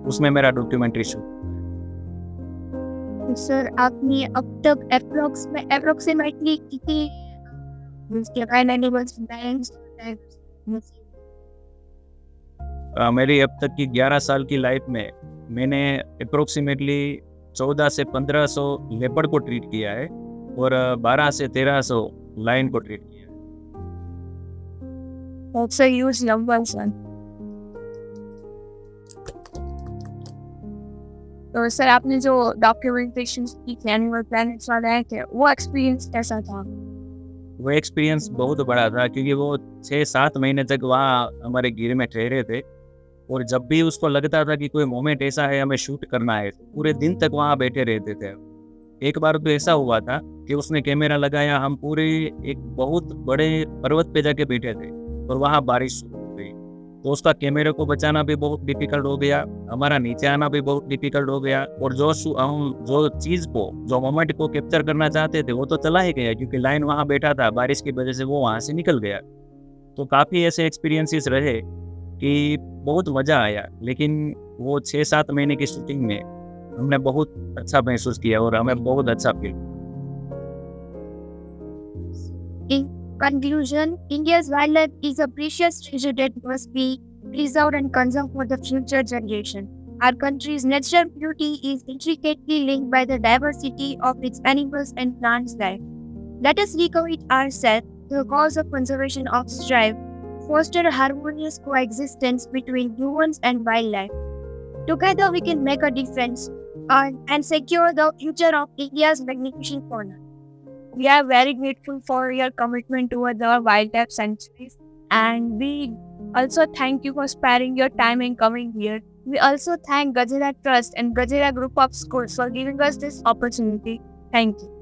उसमें मेरा डॉक्यूमेंट्री शूट। हैं। सर, आपने अब तक अप्रोक्सीमेटली कितनी एनिमल्स मेरी अब तक की 11 साल की लाइफ में मैंने अप्रोक्सीमेटली 1400 से 1500 लेपर्ड को ट्रीट किया है और 1200 से 1300 लायन को ट्रीट किया है। That's a huge number, sir. तो सर, आपने जो डॉक्यूमेंटेशन की थी एनिमल प्लैनेट्स वाले आए थे, वो एक्सपीरियंस कैसा था? वो एक्सपीरियंस बहुत बड़ा था, क्योंकि वो 6-7 महीने तक वहाँ हमारे गिर में ठहरे थे, और जब भी उसको लगता था कि कोई मोमेंट ऐसा है हमें शूट करना है, तो पूरे दिन तक वहाँ बैठे रहते थे। एक बार तो ऐसा हुआ था कि उसने कैमरा लगाया, हम पूरे एक बहुत बड़े पर्वत पे जाके बैठे थे और वहाँ बारिश शुरू हो गई, तो उसका कैमरे को बचाना भी बहुत डिफिकल्ट हो गया, हमारा नीचे आना भी बहुत डिफिकल्ट हो गया, और हम जो चीज़ को, जो मोमेंट को कैप्चर करना चाहते थे, वो तो चला ही गया, क्योंकि लाइन वहाँ बैठा था, बारिश की वजह से वो वहाँ से निकल गया। तो काफ़ी ऐसे एक्सपीरियंसेस रहे कि बहुत मज़ा आया, लेकिन वो 6-7 महीने की शूटिंग में हमने बहुत अच्छा महसूस किया और हमें बहुत अच्छा feel. In conclusion, India's wildlife is a precious treasure that must be preserved and conserved for the future generation. Our country's natural beauty is intricately linked by the diversity of its animals and plants life. Let us recommit ourselves to the cause of conservation of strive, foster a harmonious coexistence between humans and wildlife. Together we can make a difference and secure the future of India's magnificent fauna. We are very grateful for your commitment towards our wildlife sanctuaries, and we also thank you for sparing your time and coming here. We also thank Gajera Trust and Gajera Group of Schools for giving us this opportunity. Thank you.